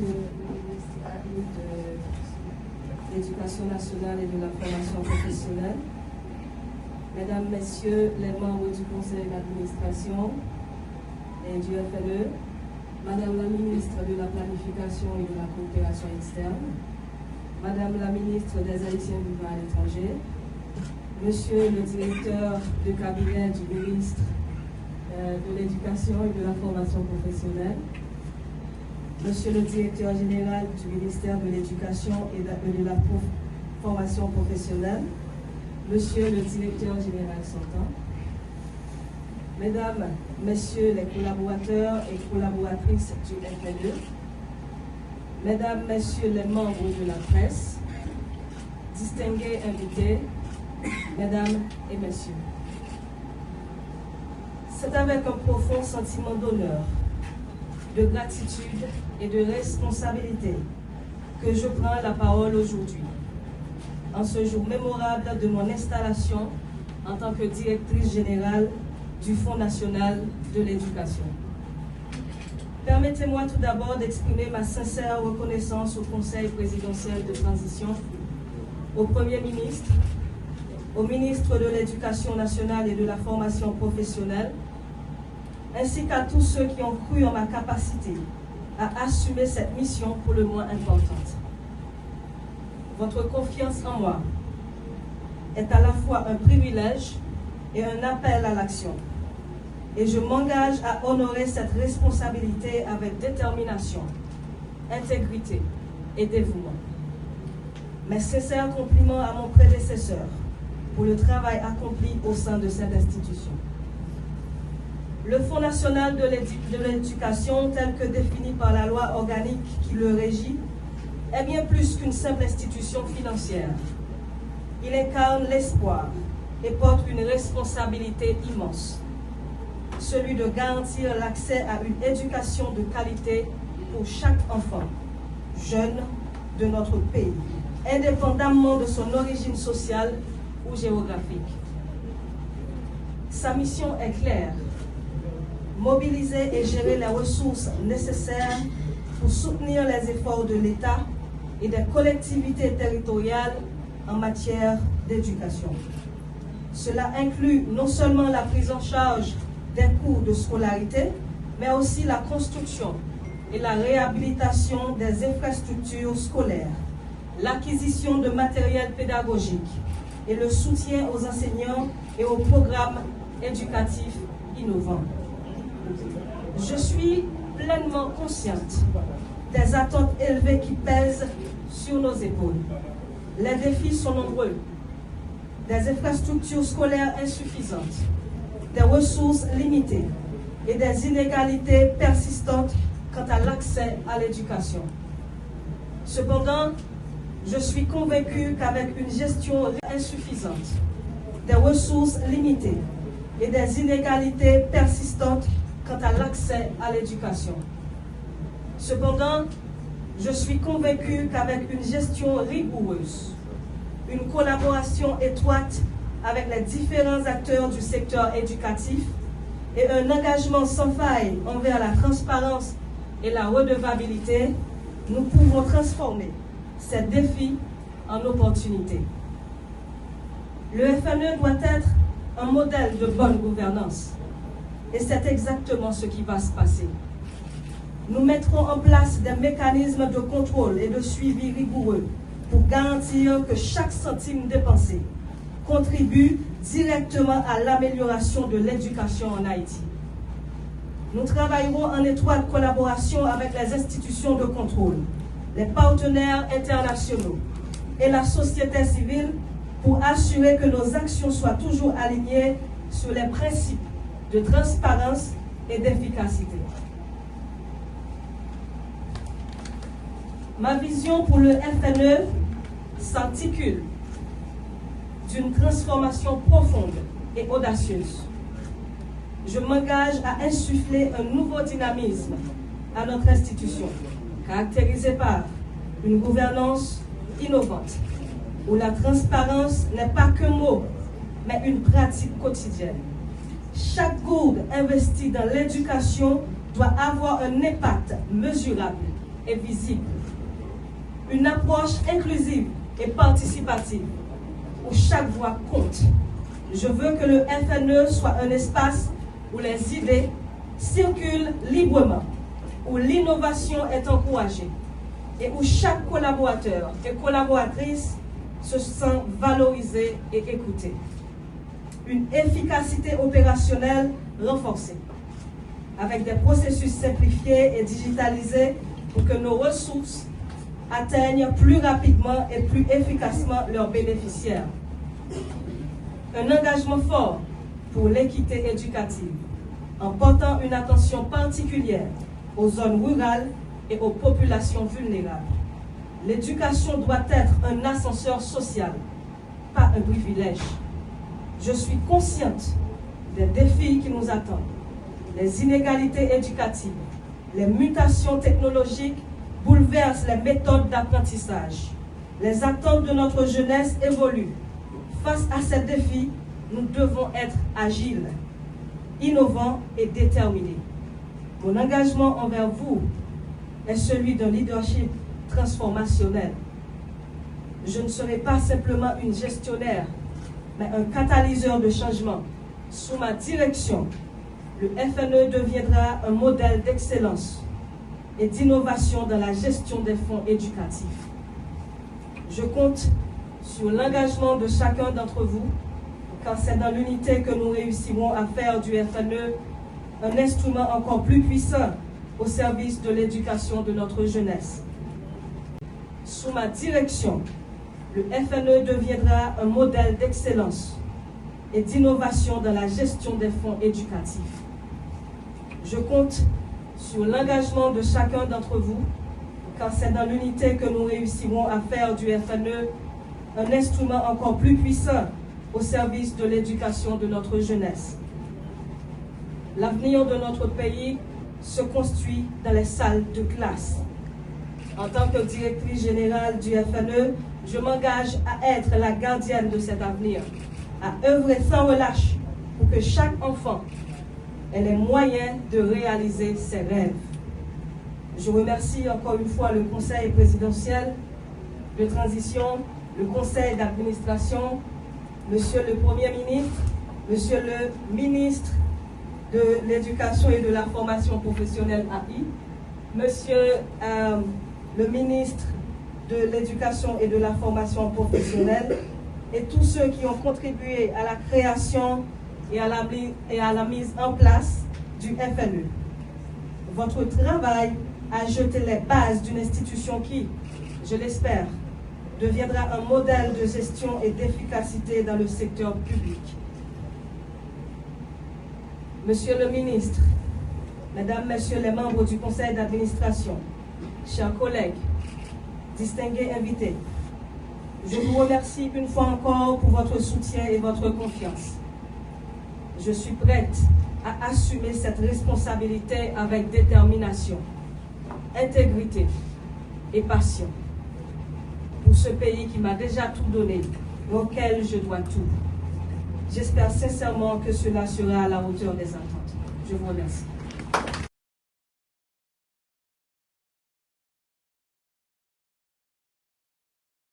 Monsieur le ministre de l'Éducation nationale et de la formation professionnelle, Mesdames, Messieurs les membres du Conseil d'administration et du FNE, Madame la ministre de la Planification et de la Coopération externe, Madame la ministre des Haïtiens vivant à l'étranger, Monsieur le directeur de cabinet du ministre de l'Éducation et de la formation professionnelle, Monsieur le directeur général du ministère de l'Éducation et de la formation professionnelle, Monsieur le directeur général sortant, Mesdames, Messieurs les collaborateurs et collaboratrices du FNE, Mesdames, Messieurs les membres de la presse, distingués invités, Mesdames et Messieurs. C'est avec un profond sentiment d'honneur, de gratitude et de responsabilité que je prends la parole aujourd'hui, en ce jour mémorable de mon installation en tant que directrice générale du Fonds national de l'éducation. Permettez-moi tout d'abord d'exprimer ma sincère reconnaissance au Conseil présidentiel de transition, au Premier ministre, au ministre de l'Éducation nationale et de la formation professionnelle, ainsi qu'à tous ceux qui ont cru en ma capacité à assumer cette mission pour le moins importante. Votre confiance en moi est à la fois un privilège et un appel à l'action. Et je m'engage à honorer cette responsabilité avec détermination, intégrité et dévouement. Mes sincères compliments à mon prédécesseur pour le travail accompli au sein de cette institution. Le Fonds national de l'éducation, tel que défini par la loi organique qui le régit, est bien plus qu'une simple institution financière. Il incarne l'espoir et porte une responsabilité immense, celui de garantir l'accès à une éducation de qualité pour chaque enfant, jeune de notre pays, indépendamment de son origine sociale ou géographique. Sa mission est claire: mobiliser et gérer les ressources nécessaires pour soutenir les efforts de l'État et des collectivités territoriales en matière d'éducation. Cela inclut non seulement la prise en charge des coûts de scolarité, mais aussi la construction et la réhabilitation des infrastructures scolaires, l'acquisition de matériel pédagogique et le soutien aux enseignants et aux programmes éducatifs innovants. Je suis pleinement consciente des attentes élevées qui pèsent sur nos épaules. Les défis sont nombreux: des infrastructures scolaires insuffisantes, des ressources limitées et des inégalités persistantes quant à l'accès à l'éducation. Cependant, je suis convaincue qu'avec une gestion insuffisante, des ressources limitées et des inégalités persistantes quant à l'accès à l'éducation. Cependant, je suis convaincue qu'avec une gestion rigoureuse, une collaboration étroite avec les différents acteurs du secteur éducatif et un engagement sans faille envers la transparence et la redevabilité, nous pouvons transformer ces défis en opportunités. Le FNE doit être un modèle de bonne gouvernance. Et c'est exactement ce qui va se passer. Nous mettrons en place des mécanismes de contrôle et de suivi rigoureux pour garantir que chaque centime dépensé contribue directement à l'amélioration de l'éducation en Haïti. Nous travaillerons en étroite collaboration avec les institutions de contrôle, les partenaires internationaux et la société civile pour assurer que nos actions soient toujours alignées sur les principes de transparence et d'efficacité. Ma vision pour le FNE s'articule d'une transformation profonde et audacieuse. Je m'engage à insuffler un nouveau dynamisme à notre institution, caractérisé par une gouvernance innovante, où la transparence n'est pas qu'un mot, mais une pratique quotidienne. Chaque gourde investie dans l'éducation doit avoir un impact mesurable et visible. Une approche inclusive et participative où chaque voix compte. Je veux que le FNE soit un espace où les idées circulent librement, où l'innovation est encouragée et où chaque collaborateur et collaboratrice se sent valorisé et écouté. Une efficacité opérationnelle renforcée, avec des processus simplifiés et digitalisés pour que nos ressources atteignent plus rapidement et plus efficacement leurs bénéficiaires. Un engagement fort pour l'équité éducative, en portant une attention particulière aux zones rurales et aux populations vulnérables. L'éducation doit être un ascenseur social, pas un privilège. Je suis consciente des défis qui nous attendent. Les inégalités éducatives, les mutations technologiques bouleversent les méthodes d'apprentissage. Les attentes de notre jeunesse évoluent. Face à ces défis, nous devons être agiles, innovants et déterminés. Mon engagement envers vous est celui d'un leadership transformationnel. Je ne serai pas simplement une gestionnaire, mais un catalyseur de changement. Sous ma direction, le FNE deviendra un modèle d'excellence et d'innovation dans la gestion des fonds éducatifs. Je compte sur l'engagement de chacun d'entre vous, car c'est dans l'unité que nous réussirons à faire du FNE un instrument encore plus puissant au service de l'éducation de notre jeunesse. Sous ma direction, le FNE deviendra un modèle d'excellence et d'innovation dans la gestion des fonds éducatifs. Je compte sur l'engagement de chacun d'entre vous, car c'est dans l'unité que nous réussirons à faire du FNE un instrument encore plus puissant au service de l'éducation de notre jeunesse. L'avenir de notre pays se construit dans les salles de classe. En tant que directrice générale du FNE, je m'engage à être la gardienne de cet avenir, à œuvrer sans relâche pour que chaque enfant ait les moyens de réaliser ses rêves. Je remercie encore une fois le Conseil présidentiel de transition, le Conseil d'administration, Monsieur le Premier ministre, Monsieur le ministre de l'Éducation et de la Formation professionnelle AI, Monsieur le ministre de l'Éducation et de la Formation professionnelle et tous ceux qui ont contribué à la création et à la mise en place du FNE. Votre travail a jeté les bases d'une institution qui, je l'espère, deviendra un modèle de gestion et d'efficacité dans le secteur public. Monsieur le ministre, Mesdames, Messieurs les membres du Conseil d'administration, chers collègues, distingués invités, je vous remercie une fois encore pour votre soutien et votre confiance. Je suis prête à assumer cette responsabilité avec détermination, intégrité et passion pour ce pays qui m'a déjà tout donné et auquel je dois tout. J'espère sincèrement que cela sera à la hauteur des attentes. Je vous remercie.